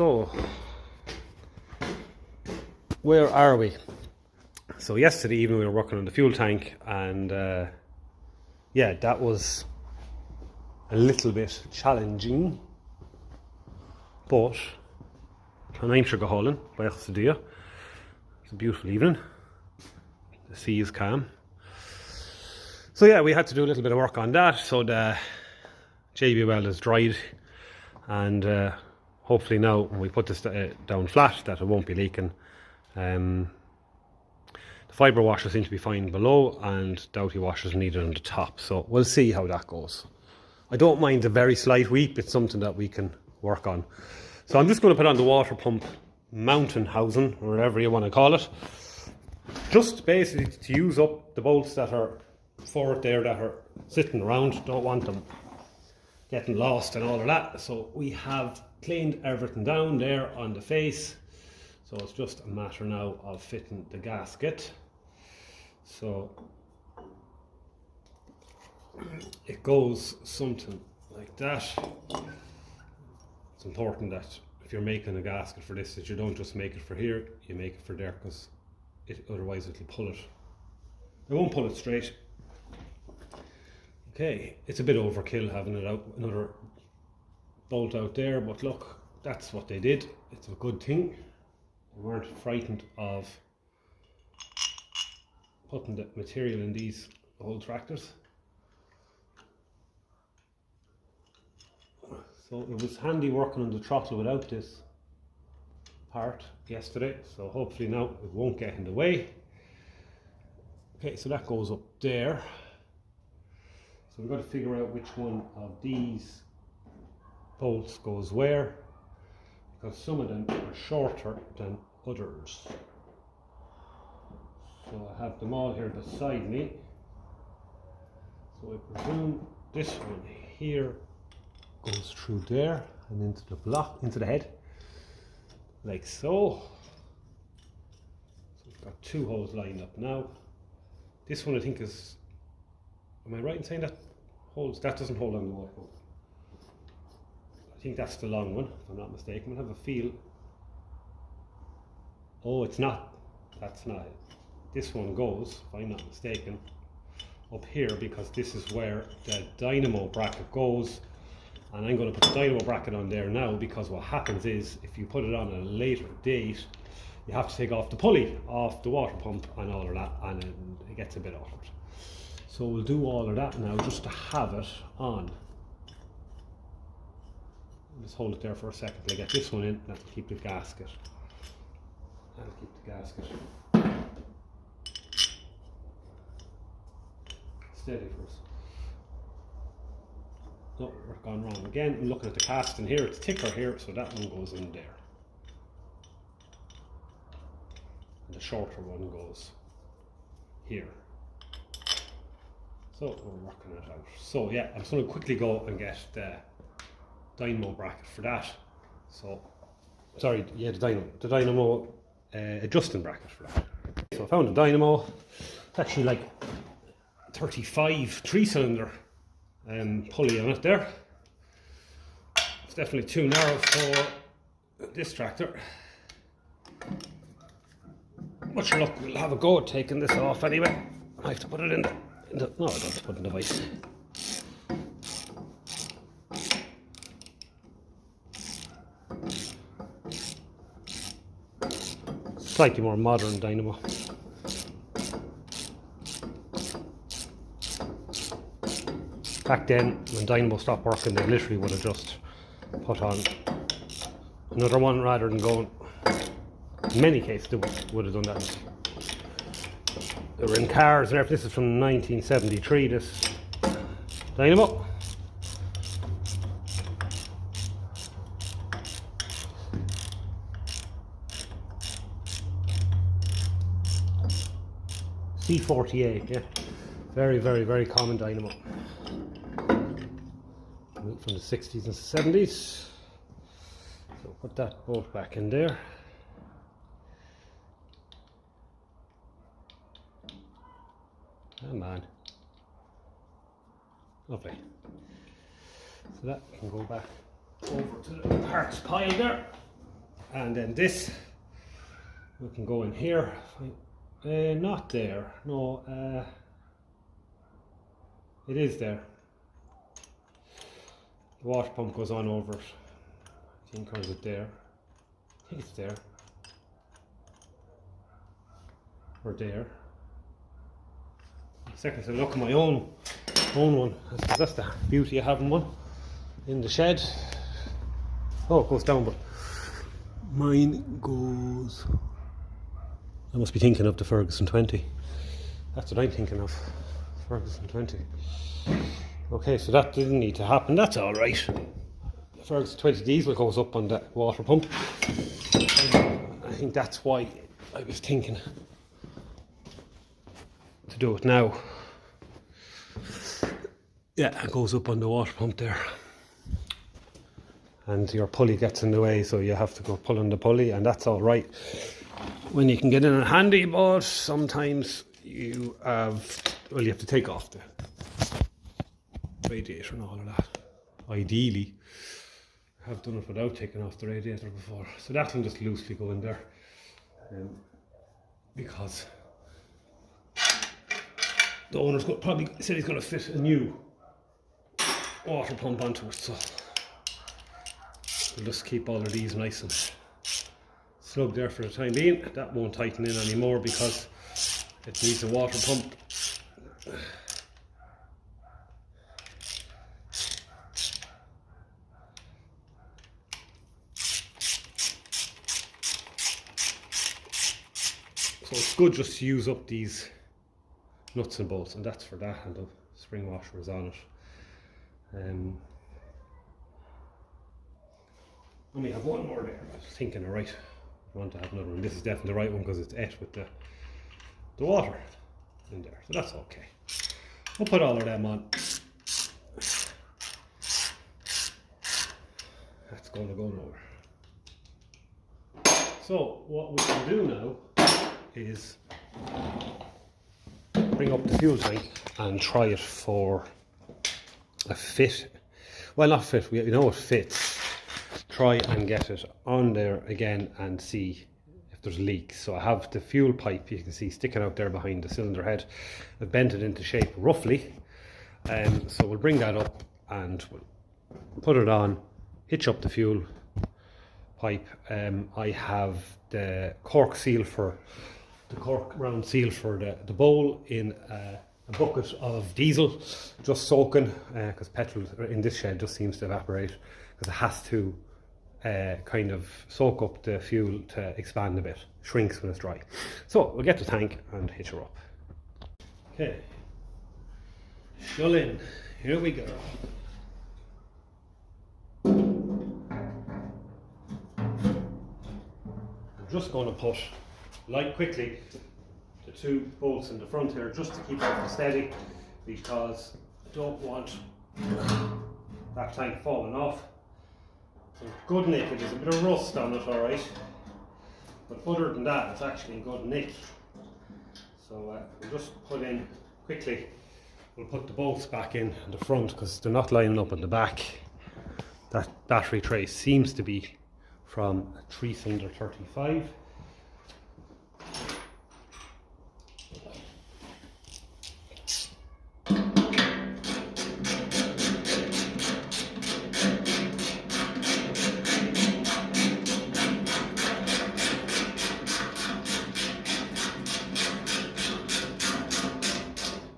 So, where are we? So yesterday evening we were working on the fuel tank, and yeah, that was a little bit challenging, but I'm sure go hauling by It's a beautiful evening. The sea is calm. So yeah, we had to do a little bit of work on that. So the JB weld is dried, and hopefully now when we put this down flat that it won't be leaking. The fibre washer seems to be fine below, and doughty washers needed on the top. So we'll see how that goes. I don't mind the very slight weep. It's something that we can work on. So I'm just going to put on the water pump mountain housing, or whatever you want to call it. Just basically to use up the bolts that are for it there that are sitting around. Don't want them getting lost and all of that. So we have cleaned everything down there on the face. So it's just a matter now of fitting the gasket. So it goes something like that. It's important that if you're making a gasket for this, that you don't just make it for here, you make it for there, because otherwise it'll pull it. It won't pull it straight. Okay, it's a bit overkill having it out, another bolt out there, but look, that's what they did. It's a good thing. We weren't frightened of putting the material in these old tractors. So it was handy working on the throttle without this part yesterday, so hopefully now it won't get in the way. Okay, so that goes up there. So we've got to figure out which one of these bolts goes where, because some of them are shorter than others. So I have them all here beside me. So I presume this one here goes through there and into the block, into the head, like so. So we've got two holes lined up now. This one I think is, am I right in saying that holds, that doesn't hold on the water pump? I think that's the long one, if I'm not mistaken. We'll have a feel. Oh, it's not. That's not it. This one goes, if I'm not mistaken, up here, because this is where the dynamo bracket goes. And I'm going to put the dynamo bracket on there now, because what happens is, if you put it on at a later date, you have to take off the pulley off the water pump and all of that, and it gets a bit awkward. So we'll do all of that now just to have it on. Just hold it there for a second till I get this one in. That'll keep the gasket. That'll keep the gasket steady for us. No, we're gone wrong again. I'm looking at the casting here. It's thicker here, so that one goes in there. And the shorter one goes here. So we're working it out. So yeah, I'm just going to quickly go and get the dynamo bracket for that. So, sorry, yeah, the dynamo adjusting bracket for that. So I found a dynamo. It's actually like 35 3-cylinder pulley on it there. It's definitely too narrow for this tractor. But sure, look, we'll have a go at taking this off anyway. I have to put it in the no, I don't have to put it in the vise. Slightly more modern dynamo. Back then, when dynamo stopped working, they literally would have just put on another one rather than going. In many cases, they would have done that. They were in cars and everything. This is from 1973, this dynamo. C48, yeah. Very, very, very common dynamo. From the 60s and 70s. So put that bolt back in there. Come on. Lovely. So that can go back over to the parts pile there. And then this, we can go in here. Not there, no, it is there. The water pump goes on over it. I think, or is it there? I think it's there. Or there. Second, so look at my own one. That's the beauty of having one in the shed. Oh, it goes down, but mine goes. I must be thinking of the Ferguson 20. That's what I'm thinking of. Ferguson 20. Okay, so that didn't need to happen. That's all right. The Ferguson 20 diesel goes up on the water pump. I think that's why I was thinking to do it now. Yeah, it goes up on the water pump there. And your pulley gets in the way, so you have to go pulling the pulley, and that's all right when you can get in it handy, but sometimes you have to take off the radiator and all of that. Ideally, I have done it without taking off the radiator before, so that can just loosely go in there, because the owner's probably said he's going to fit a new water pump onto it, so we'll just keep all of these nice and snug there for the time being. That won't tighten in anymore because it needs a water pump. So it's good just to use up these nuts and bolts, and that's for that, and the spring washer is on it. And we have one more there. I was thinking, alright, I want to have another one. This is definitely the right one because it's et with the water in there, so that's okay. We'll put all of them on. That's going to go nowhere. So what we can do now is bring up the fuel tank and try it for a fit. Well, not fit, we know it fits. Try and get it on there again and see if there's leaks. So I have the fuel pipe, you can see, sticking out there behind the cylinder head. I've bent it into shape roughly, so we'll bring that up and we'll put it on, hitch up the fuel pipe. I have the cork seal for the cork round seal for the bowl in a bucket of diesel, just soaking, because petrol in this shed just seems to evaporate because it has to kind of soak up the fuel to expand a bit, shrinks when it's dry. So we'll get the tank and hitch her up. Okay, shell in, here we go. I'm just going to put quickly the two bolts in the front here just to keep it steady, because I don't want that tank falling off. So good nick, there's a bit of rust on it, alright, but other than that it's actually in good nick. So we'll just put in quickly, we'll put the bolts back in the front because they're not lining up in the back. That battery tray seems to be from a 3-cylinder 35.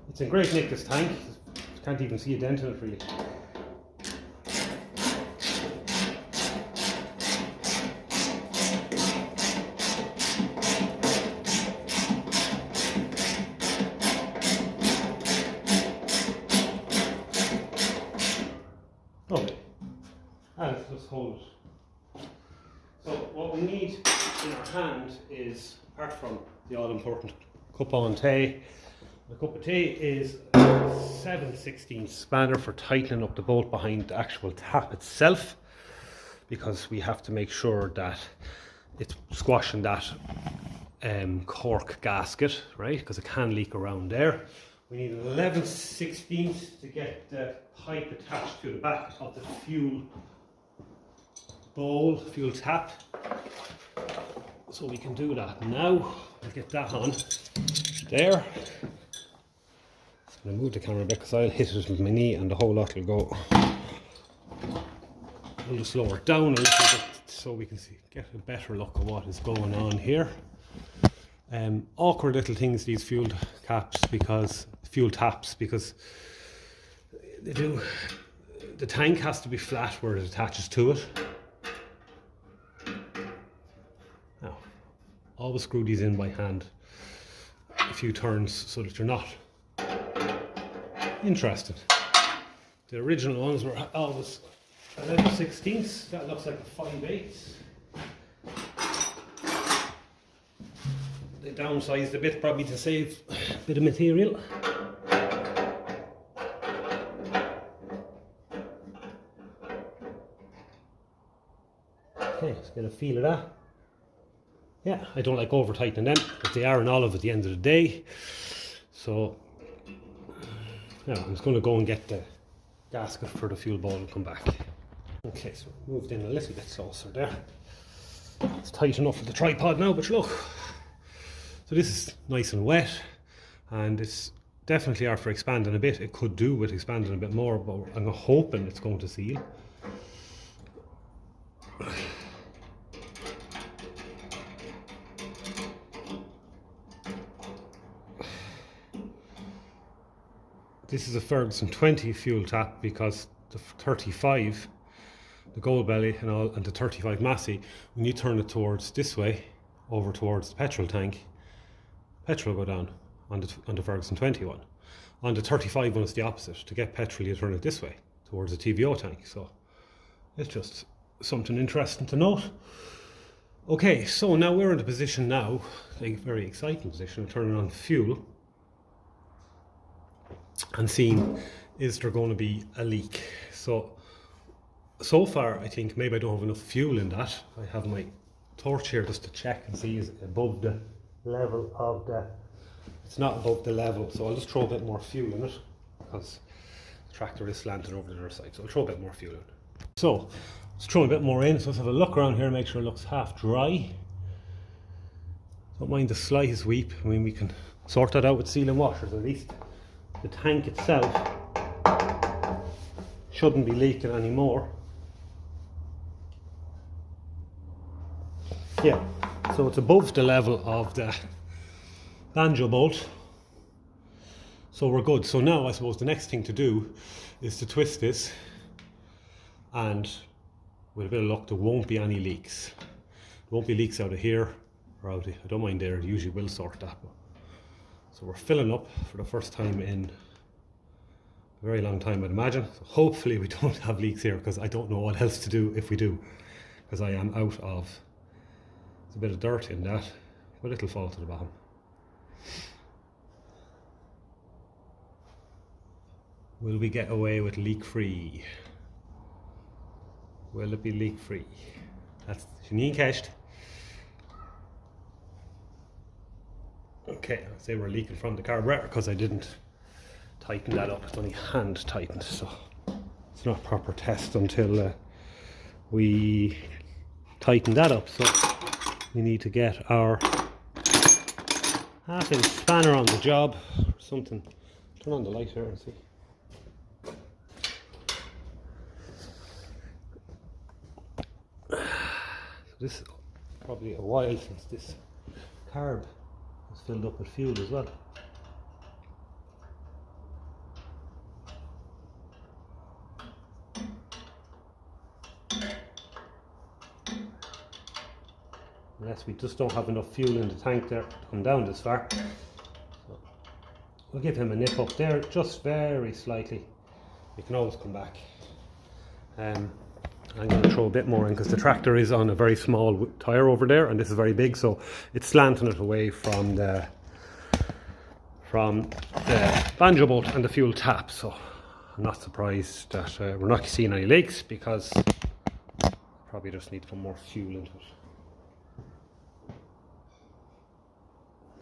It's in great nick, this tank. You can't even see a dent in it really. Lovely. And just hold it. So what we need in our hand is, apart from the all important cup on tea, the cup of tea is a 7/16 spanner for tightening up the bolt behind the actual tap itself, because we have to make sure that it's squashing that cork gasket, right, because it can leak around there. We need an 11/16 to get the pipe attached to the back of the fuel bowl, fuel tap. So we can do that now. I'll get that on there. I'm going to move the camera back because I'll hit it with my knee and the whole lot will go. We'll just lower it down a little bit so we can see, get a better look at what is going on here. Awkward little things, these fuel taps, because they do. The tank has to be flat where it attaches to it. Now, always screw these in by hand a few turns so that you're not interested. The original ones were always 11/16. That looks like a 5/8. They downsized a bit probably to save a bit of material. Okay, let's get a feel of that. Yeah, I don't like over tightening them, but they are an olive at the end of the day. So now I'm just going to go and get the gasket for the fuel bowl and come back. Okay, so moved in a little bit closer there. It's tight enough with the tripod now, but look. So this is nice and wet, and it's definitely after expanding a bit. It could do with expanding a bit more, but I'm hoping it's going to seal. This is a Ferguson 20 fuel tap because the 35, the gold belly and all, and the 35 Massey, when you turn it towards this way, over towards the petrol tank, petrol will go down on the Ferguson 21. On the 35 one, it's the opposite. To get petrol, you turn it this way, towards the TVO tank. So it's just something interesting to note. Okay, so now we're in the position now, a very exciting position, of turning on fuel and seeing, is there going to be a leak? So far I think maybe I don't have enough fuel in that. I have my torch here just to check and see is it above the level of the, it's not above the level, so I'll just throw a bit more fuel in it because the tractor is slanted over the other side, so I'll throw a bit more fuel in. So let's throw a bit more in, so let's have a look around here, make sure it looks half dry. Don't mind the slightest weep. I mean, we can sort that out with sealing washers. At least the tank itself shouldn't be leaking anymore. Yeah, so it's above the level of the banjo bolt, so we're good. So now I suppose the next thing to do is to twist this, and with a bit of luck there won't be any leaks. There won't be leaks out of here or out of, I don't mind there, it usually will sort that. So we're filling up for the first time in a very long time, I'd imagine. So hopefully we don't have leaks here, because I don't know what else to do if we do, because I am out of, there's a bit of dirt in that, but it'll fall to the bottom. Will we get away with leak free? Will it be leak free? That's Janine Kesht. Okay, I'd say we're leaking from the carburetor because I didn't tighten that up. It's only hand tightened, so it's not a proper test until we tighten that up. So we need to get our half-inch spanner on the job or something. Turn on the light here and see. So this is probably a while since this carb was filled up with fuel as well. Unless we just don't have enough fuel in the tank there to come down this far. So we'll give him a nip up there, just very slightly. You can always come back. I'm going to throw a bit more in because the tractor is on a very small tyre over there, and this is very big, so it's slanting it away from the banjo bolt and the fuel tap. So I'm not surprised that we're not seeing any leaks, because probably just need to put more fuel into it.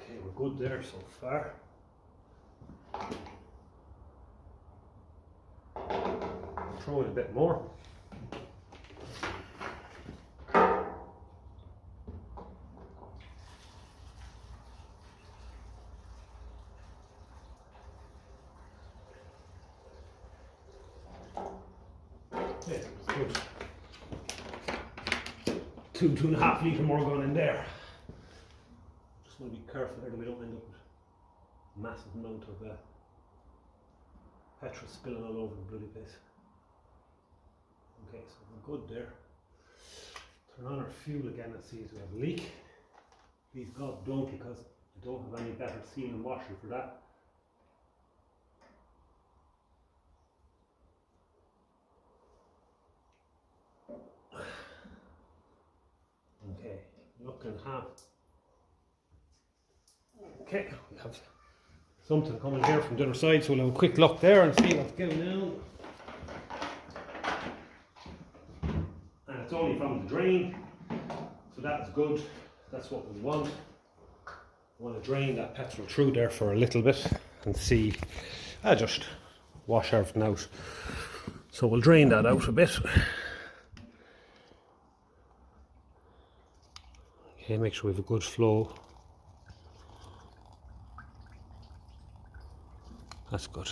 Okay, we're good there so far. Throw in a bit more. Good. 2.5 litre more going in there. Just want to be careful there that we don't end up with a massive amount of petrol spilling all over the bloody place. Okay, so we're good there. Turn on our fuel again and see if we have a leak. Please God don't, because I don't have any better sealing washer for that. Okay, looking half. Okay, we have something coming here from the other side, so we'll have a quick look there and see what's going on. And it's only from the drain, so that's good. That's what we want. We want to drain that petrol through there for a little bit and see. Just wash everything out. So we'll drain that out a bit. Okay, make sure we have a good flow. That's good.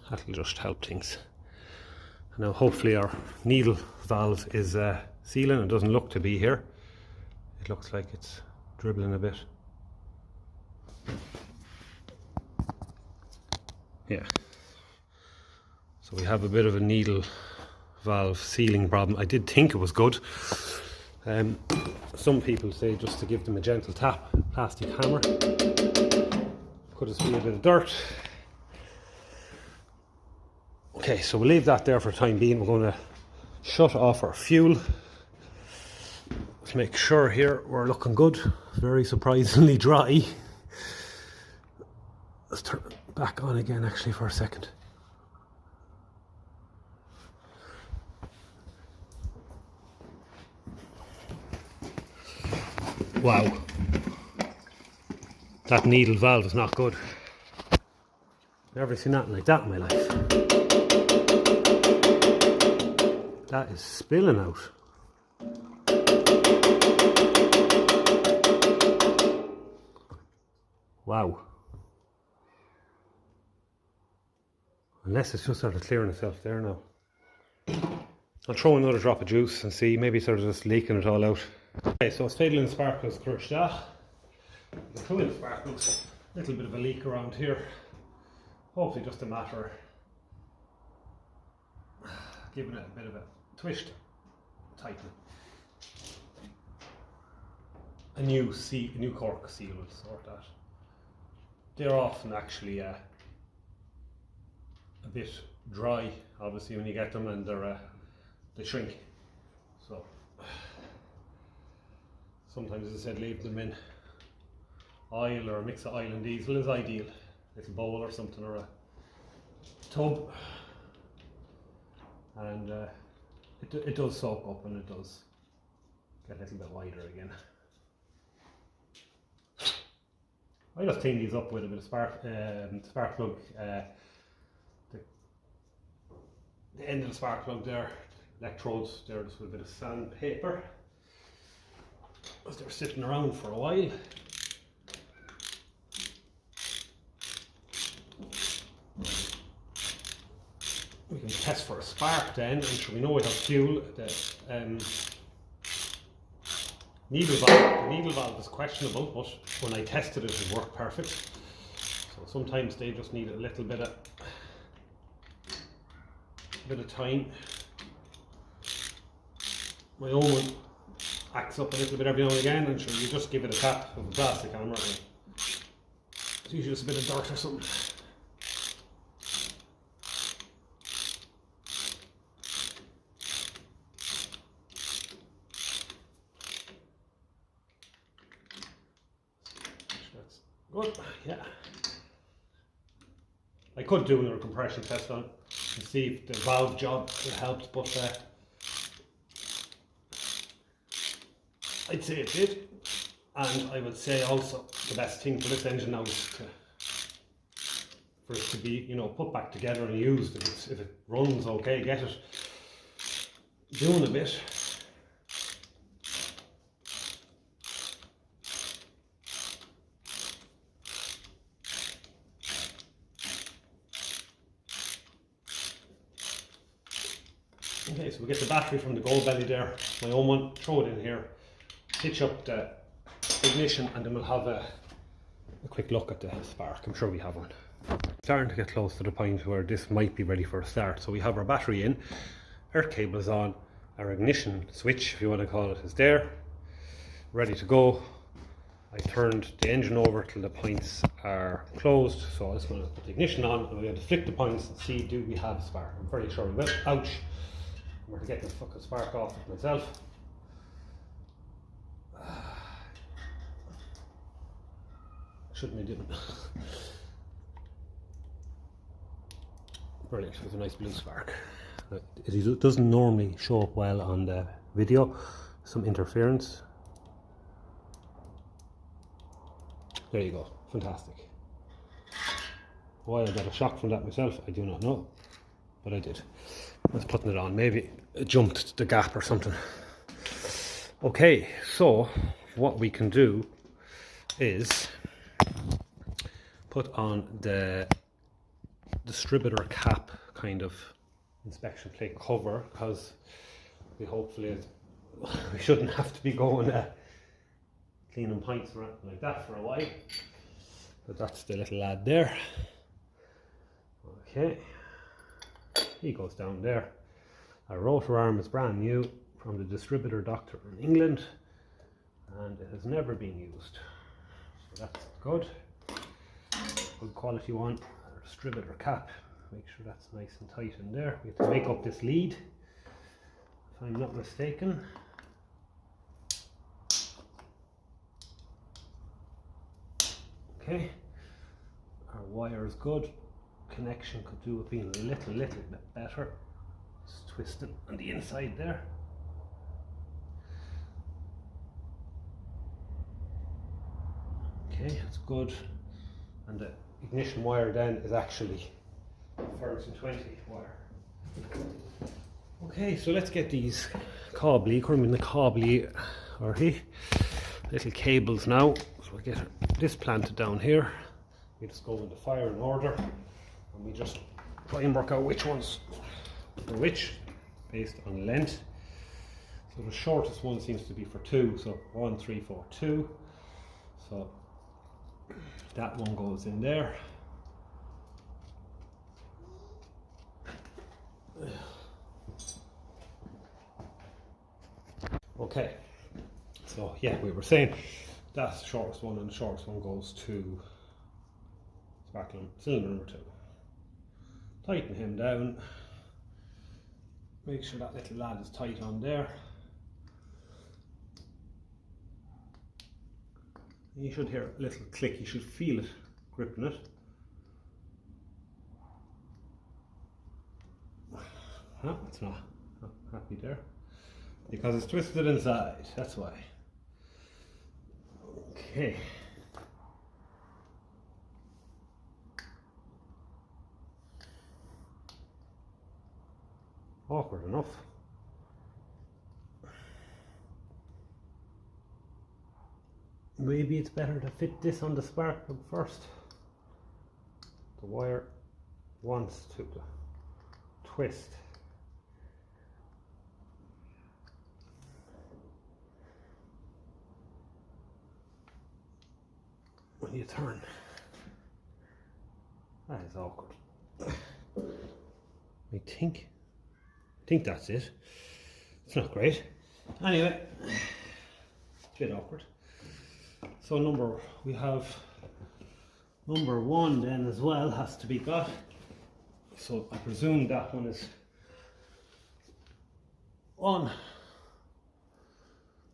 That'll just help things. Now hopefully our needle valve is sealing. It doesn't look to be here. It looks like it's dribbling a bit. Yeah. So we have a bit of a needle valve sealing problem. I did think it was good. Some people say just to give them a gentle tap, plastic hammer. Could just be a bit of dirt. Okay, so we'll leave that there for the time being. We're going to shut off our fuel. Let's make sure here we're looking good. Very surprisingly dry. Let's turn it back on again actually for a second. Wow. That needle valve is not good. Never seen nothing like that in my life. That is spilling out. Wow. Unless it's just sort of clearing itself there now. I'll throw another drop of juice and see, maybe sort of just leaking it all out. Okay, so it's failing sparkles crushed that. Throw in the sparkles. A little bit of a leak around here. Hopefully just a matter of giving it a bit of a twist, tighten. A new cork seal will sort that. They're often actually a bit dry, obviously, when you get them, and they shrink. So sometimes, as I said, leave them in oil or a mix of oil and diesel is ideal. A little bowl or something, or a tub, and it does soak up and it does get a little bit wider again. I just clean these up with a bit of spark plug. The end of the spark plug there, electrodes there, just with a bit of sandpaper, as they're sitting around for a while. We can test for a spark then, and sure we know we have fuel. The needle valve is questionable, but when I tested it, it worked perfect. So sometimes they just need a little bit of time. My own one acts up a little bit every now and again, and sure you just give it a tap with a plastic hammer. It's usually just a bit of dirt or something. Good, yeah. I could do another compression test on it and see if the valve job helped, but I'd say it did. And I would say also the best thing for this engine now is for it to be, put back together and used. If it runs okay, get it doing a bit. Okay, so we get the battery from the gold belly there, my own one, throw it in here, hitch up the ignition, and then we'll have a quick look at the spark. I'm sure we have one. Starting to get close to the point where this might be ready for a start. So we have our battery in, earth cable is on, our ignition switch, if you want to call it, is there, ready to go. I turned the engine over till the points are closed, so I'm just going to put the ignition on and we're going to flick the points and see, do we have a spark. I'm very sure we will. Ouch! I'm going to get this fucking spark off it myself. Shouldn't have done. Brilliant, with a nice blue spark. It doesn't normally show up well on the video, some interference. There you go, fantastic. Why I got a shock from that myself, I do not know, but I did. I was putting it on, maybe it jumped the gap or something. Okay, so what we can do is put on the distributor cap kind of inspection plate cover, because we hopefully we shouldn't have to be going cleaning pints or anything like that for a while. But that's the little lad there. Okay, he goes down there. Our rotor arm is brand new from the distributor doctor in England, and it has never been used, so that's good. Good quality one. Our distributor cap, make sure that's nice and tight in there. We have to make up this lead, if I'm not mistaken. Okay, our wire is good. Connection could do with being a little bit better. Just twisting on the inside there. Okay, that's good. And the ignition wire then is actually Ferguson 20 wire. Okay, so let's get these cobbly, little cables now. So we'll get this planted down here. We just go into fire in order, and we just try and work out which ones are which based on length. So the shortest one seems to be for 2, so 1, 3, 4, 2. So that one goes in there. Okay, so yeah, we were saying that's the shortest one, and the shortest one goes to sparkling cylinder number 2. Tighten him down. Make sure that little lad is tight on there. You should hear a little click, you should feel it gripping it. No, it's not happy there. Because it's twisted inside, that's why. Okay. Awkward enough. Maybe it's better to fit this on the spark plug first. The wire wants to twist. When you turn. That is awkward. I think that's it. It's not great. Anyway, it's a bit awkward. So we have number 1 then as well has to be got. So I presume that one is on.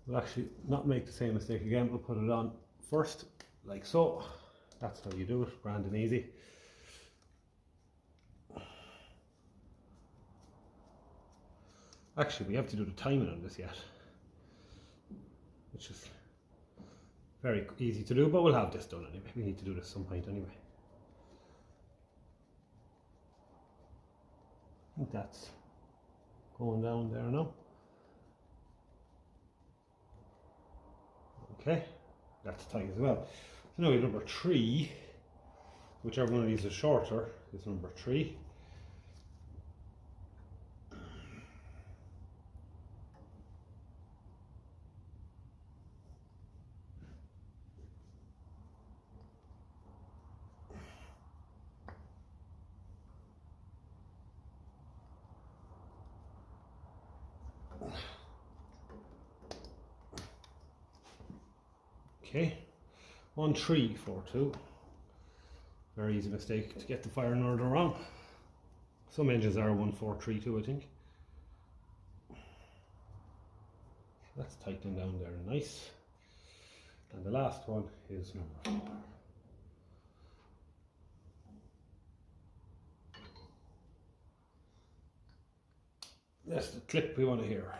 We'll actually not make the same mistake again. We'll put it on first, like so. That's how you do it, grand and easy. Actually, we have to do the timing on this yet, which is very easy to do, but we'll have this done anyway. We need to do this some point anyway. I think that's going down there now. Okay, that's tight as well. So now we have number 3, whichever one of these is shorter is number 3. Okay, 1342. Very easy mistake to get the firing order wrong. Some engines are 1432, I think. That's tightening down there, nice. And the last one is number 4. That's the clip we want to hear.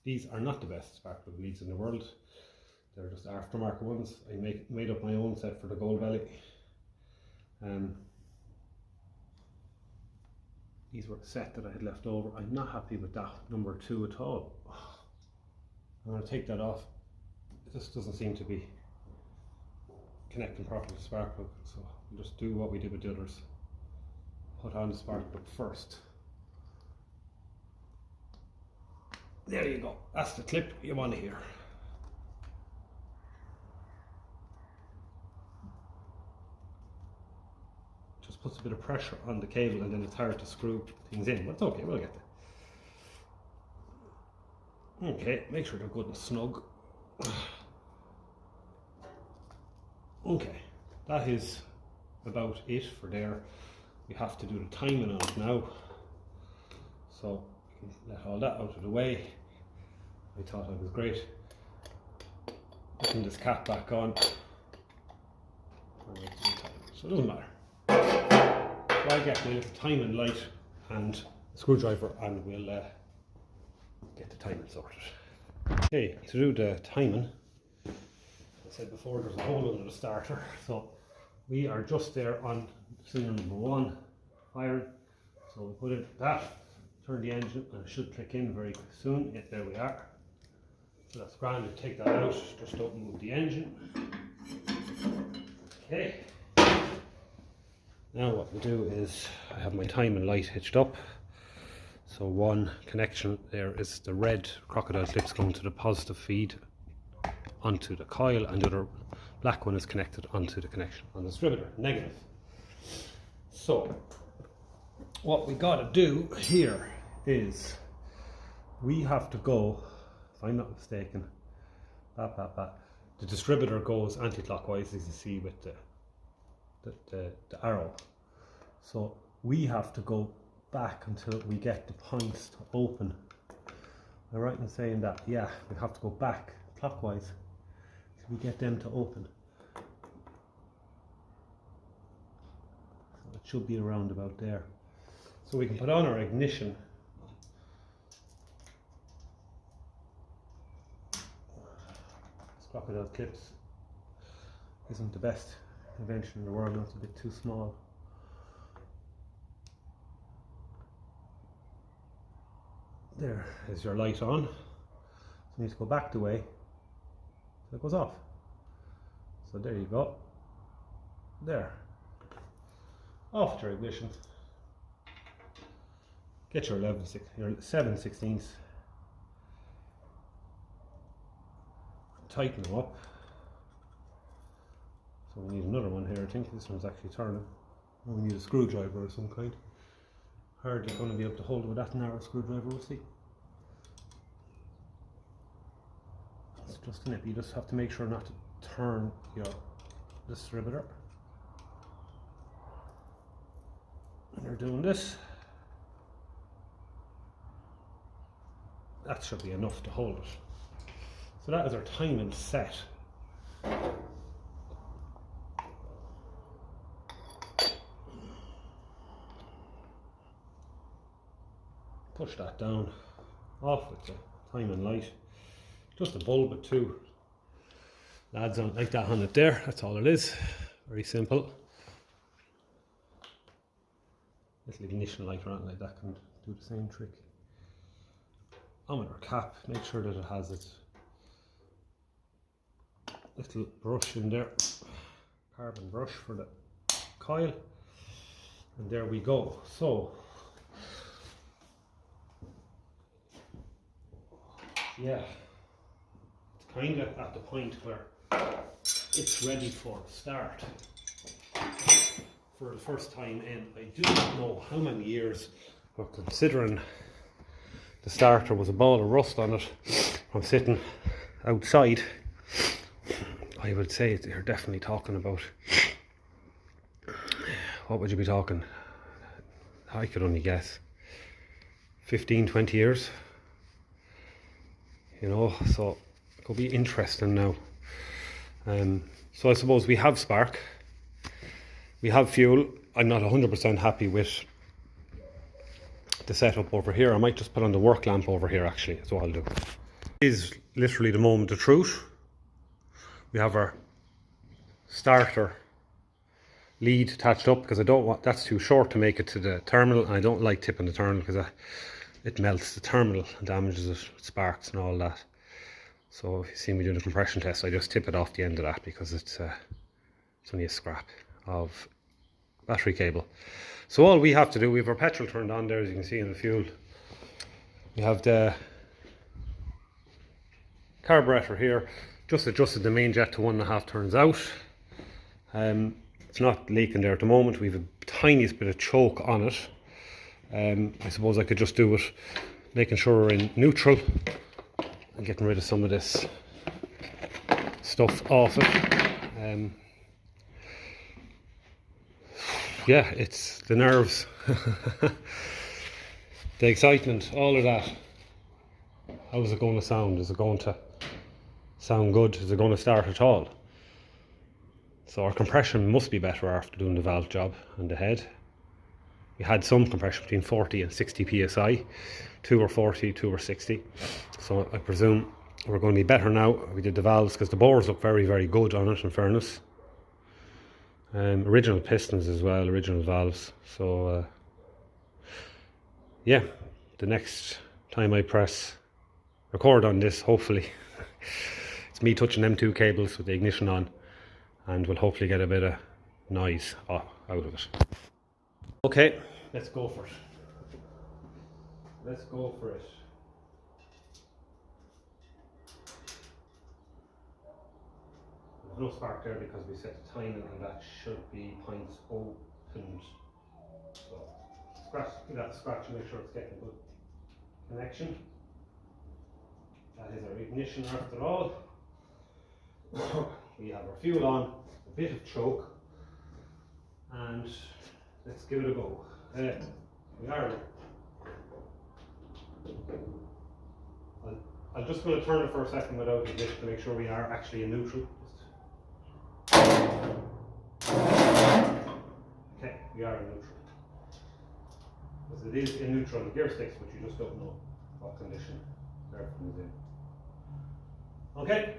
These are not the best spark plug leads in the world. They're just aftermarket ones. I made up my own set for the Gold Belly. These were a set that I had left over. I'm not happy with that number 2 at all. I'm going to take that off. It just doesn't seem to be connecting properly to the spark plug. So we'll just do what we did with the others. Put on the spark plug first. There you go. That's the clip you want to hear. Just puts a bit of pressure on the cable and then it's hard to screw things in, but it's okay, we'll get there. Okay, make sure they're good and snug. Okay, that is about it for there. We have to do the timing on it now. So we can let all that out of the way. I thought I was great. Putting this cap back on. So it doesn't matter. So I'll get my little timing light and a screwdriver and we'll get the timing sorted. Okay, to do the timing, I said before there's a hole under the starter, so we are just there on cylinder number 1 firing. So we put in that, turn the engine and it should click in very soon. Yeah, there we are. So that's grand. We take that out, just don't move the engine. Okay. Now what we'll do is, I have my timing light hitched up. So one connection there is the red crocodile clips going to the positive feed onto the coil, and the other black one is connected onto the connection on the distributor, negative. So what we got to do here is we have to go, if I'm not mistaken, the distributor goes anti-clockwise, as you see with the arrow. So we have to go back until we get the points to open. Am I right in saying that? Yeah, we have to go back clockwise till we get them to open. So it should be around about there. So we can put on our ignition. This crocodile clips isn't the best invention in the world, it's a bit too small. There is your light on. So you need to go back the way so it goes off. So there you go. There. Off your ignition. Get your 7/16. Tighten them up. So we need another one here. I think this one's actually turning. We need a screwdriver of some kind. Hardly going to be able to hold it with that narrow screwdriver, we'll see. It's just a nip. You just have to make sure not to turn your distributor. And you're doing this. That should be enough to hold it. So that is our timing set. Push that down, off with the timing light. Just a bulb with 2 lads on like that on it there. That's all it is. Very simple. Little ignition light around like that can do the same trick. On with our cap, make sure that it has its little brush in there, carbon brush for the coil, and there we go. So yeah, it's kind of at the point where it's ready for a start. For the first time in, I do not know how many years, but considering the starter was a ball of rust on it from sitting outside. I would say you're definitely talking about, what would you be talking? I could only guess 15-20 years, you know, so it could be interesting now. So I suppose we have spark, we have fuel. I'm not 100% happy with the setup over here. I might just put on the work lamp over here, actually. That's what I'll do. This is literally the moment of truth. We have our starter lead attached up, because I don't want, that's too short to make it to the terminal, and I don't like tipping the terminal because it melts the terminal and damages it, sparks and all that. So if you see me doing a compression test, I just tip it off the end of that, because it's only a scrap of battery cable. So all we have to do, we have our petrol turned on there, as you can see in the fuel. We have the carburetor here, just adjusted the main jet to 1.5 turns out. It's not leaking there at the moment. We have a tiniest bit of choke on it. I suppose I could just do it making sure we're in neutral and getting rid of some of this stuff off it. Yeah, it's the nerves, the excitement, all of that. How is it going to sound? Is it going to sound good? Is it going to start at all? So our compression must be better after doing the valve job and the head. We had some compression between 40 and 60 psi, 2 or 40, 2 or 60. So I presume we're going to be better now. We did the valves because the bores look very, very good on it, in fairness. Original pistons as well, original valves. So yeah, the next time I press record on this, hopefully it's me touching them 2 cables with the ignition on, and we'll hopefully get a bit of noise out of it. Okay, let's go for it. Let's go for it. There's no spark there because we set the timing, and that should be points opened. So scratch, give that a scratch and make sure it's getting good connection. That is our ignition after all. We have our fuel on, a bit of choke, and let's give it a go. We are. I'm just going to turn it for a second without ignition to make sure we are actually in neutral. Okay, we are in neutral. Because it is in neutral on the gear sticks, but you just don't know what condition everything is in. Okay.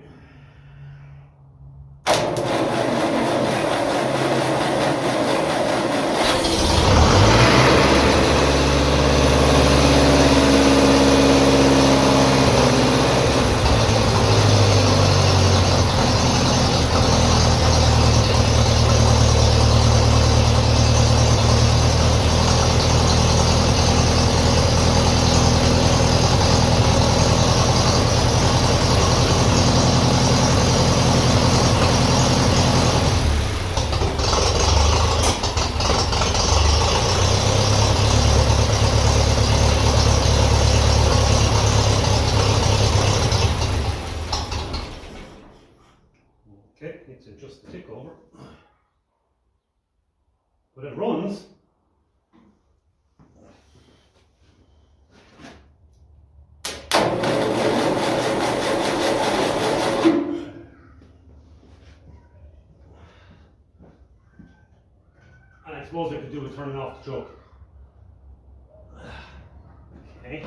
Okay, need to adjust the tick over. But it runs. And I suppose I could do with turning off the choke. Okay.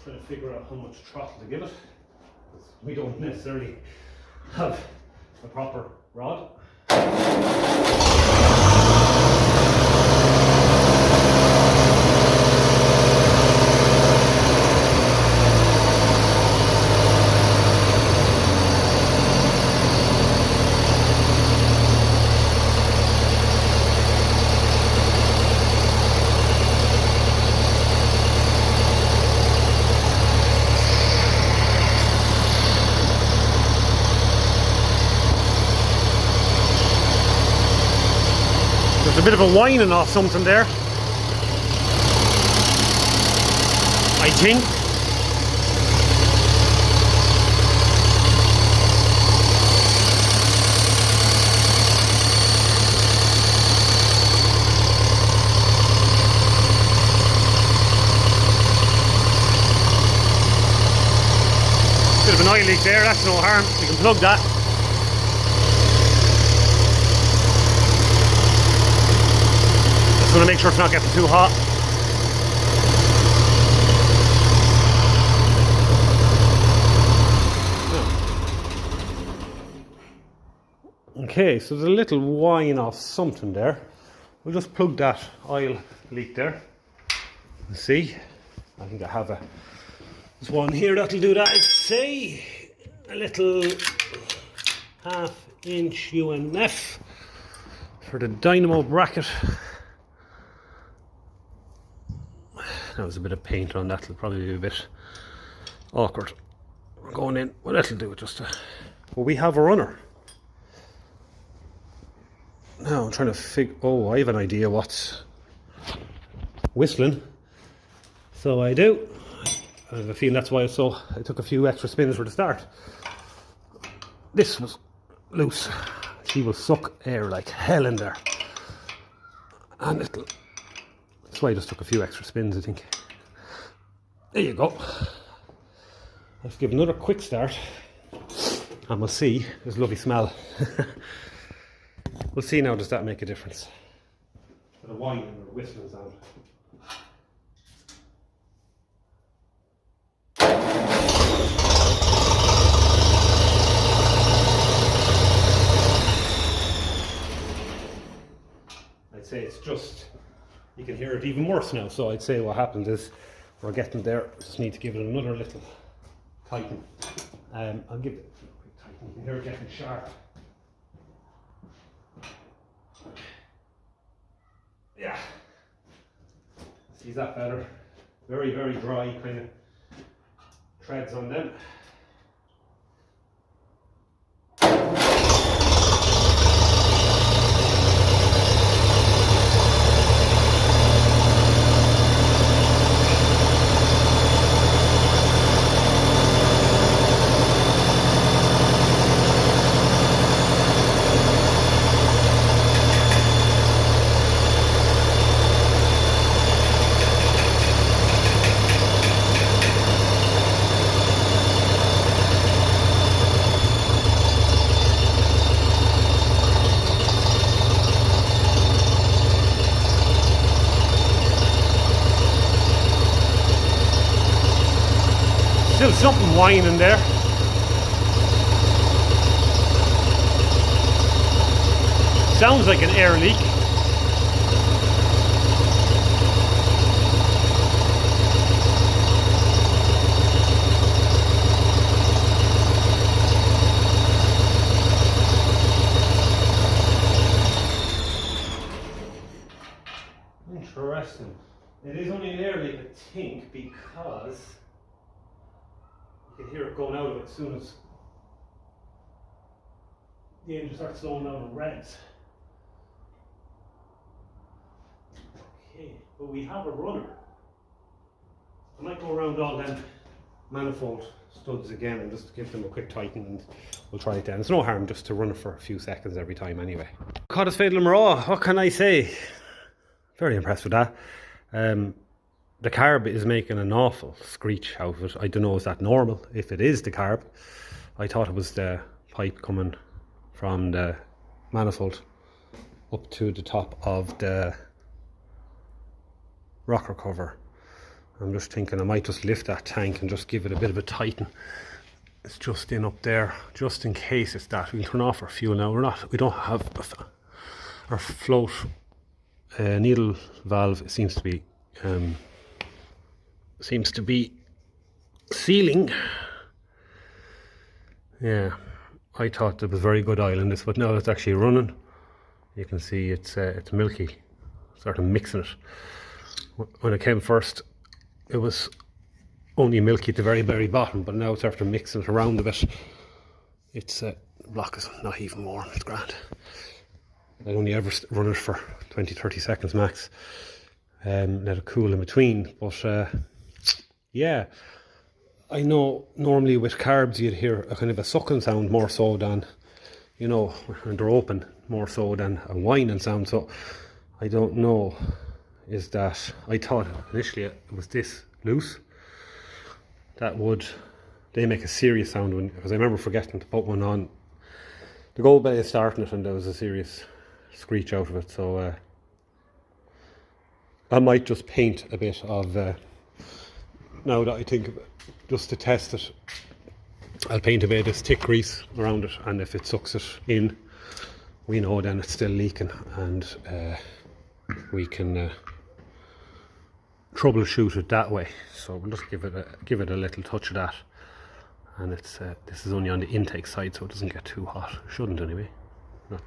Trying to figure out how much throttle to give it. We don't necessarily have a proper rod. a bit of a whining off something there, I think. Bit of an oil leak there, that's no harm, we can plug that. Just want to make sure it's not getting too hot. Okay, so there's a little whine off something there. We'll just plug that oil leak there. Let's see. I think I have there's one here that'll do that. I'd say a little 1/2 inch UNF for the dynamo bracket. That was a bit of paint on that. It'll probably be a bit awkward going in. Well, that'll do it just to... Well, we have a runner. Now I'm trying to figure... Oh, I have an idea what's whistling. So I do. I have a feeling that's why I took a few extra spins for the start. This was loose. She will suck air like hell in there. And that's why I just took a few extra spins, I think. There you go. Let's give another quick start. And we'll see. There's a lovely smell. We'll see now, does that make a difference? The whining or whistling sound. I'd say it's just, you can hear it even worse now, so I'd say what happens is we're getting there, just need to give it another little tighten. I'll give it a quick tighten. You can hear it getting sharp. Yeah, see, is that better? Very, very dry kind of treads on them. Still something whining there. Sounds like an air leak. Interesting. It is only an air leak, I think, because you can hear it going out of it as soon as the engine starts slowing down on reds. Okay, but we have a runner. I might go around all them manifold studs again and just give them a quick tighten, and we'll try it then. It's no harm just to run it for a few seconds every time anyway. Caught us Fatal Raw, what can I say? Very impressed with that. The carb is making an awful screech out of it. I don't know, is that normal? If it is the carb, I thought it was the pipe coming from the manifold up to the top of the rocker cover. I'm just thinking I might just lift that tank and just give it a bit of a tighten. It's just in up there, just in case it's that. We can turn off our fuel now. We don't have our float needle valve. It seems to be sealing. Yeah, I thought there was very good oil in this, but now it's actually running. You can see it's milky. Started mixing it. When it came first, it was only milky at the very, very bottom, but now it's after mixing it around a bit. It's block is not even warm. It's grand. I only ever run it for 20-30 seconds max. Let it cool in between. But yeah, I know normally with carbs you'd hear a kind of a sucking sound more so than, you know, when they're open, more so than a whining sound. So I don't know, is that, I thought initially it was this loose that would, they make a serious sound when, because I remember forgetting to put one on. The gold bay is starting it and there was a serious screech out of it. So I might just paint a bit of, now that I think of it, just to test it, I'll paint a bit of this thick grease around it, and if it sucks it in, we know then it's still leaking, and we can troubleshoot it that way. So we'll just give it a little touch of that, and it's this is only on the intake side, so it doesn't get too hot. Shouldn't anyway.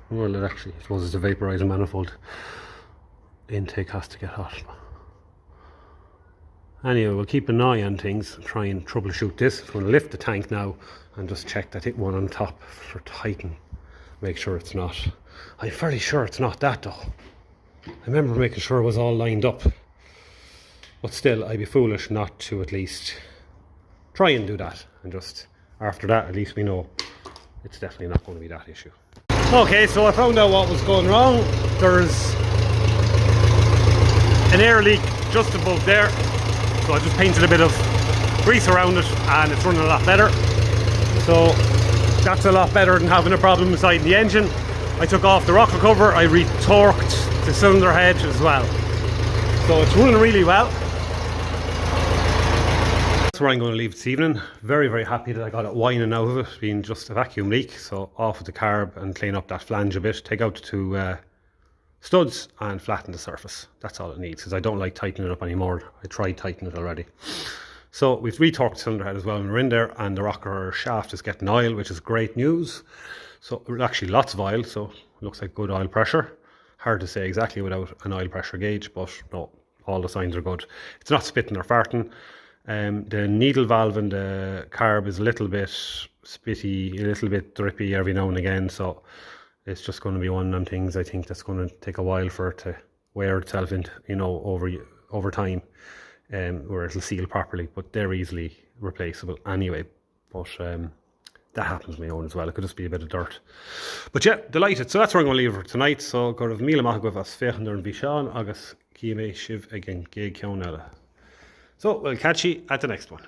Well, it actually, I suppose it's a vaporizer manifold. Intake has to get hot. Anyway, we'll keep an eye on things and try and troubleshoot this. I'm going to lift the tank now and just check that it one on top for tighten. Make sure it's not. I'm fairly sure it's not that though. I remember making sure it was all lined up. But still, I'd be foolish not to at least try and do that. And just after that, at least we know it's definitely not going to be that issue. Okay, so I found out what was going wrong. There's an air leak just above there. So I just painted a bit of grease around it and it's running a lot better. So that's a lot better than having a problem inside the engine. I took off the rocker cover, I retorqued the cylinder head as well. So it's running really well. That's where I'm going to leave this evening. Very, very happy that I got it whining out of it, being just a vacuum leak. So off with the carb and clean up that flange a bit, take out the two studs and flatten the surface. That's all it needs, because I don't like tightening it up anymore. I tried tightening it already. So we've retorqued the cylinder head as well when we're in there, and the rocker shaft is getting oil, which is great news. So actually lots of oil, so it looks like good oil pressure. Hard to say exactly without an oil pressure gauge, but no, all the signs are good. It's not spitting or farting. The needle valve in the carb is a little bit spitty, a little bit drippy every now and again, so it's just going to be one of them things I think that's going to take a while for it to wear itself into, you know, over time, where it'll seal properly. But they're easily replaceable anyway. But that happens to my own as well. It could just be a bit of dirt. But yeah, delighted. So that's where I'm going to leave it for tonight. So go to míle maith as féchan ar an bhí seán agus cíame sibh again gé ceann eile. So we'll catch you at the next one.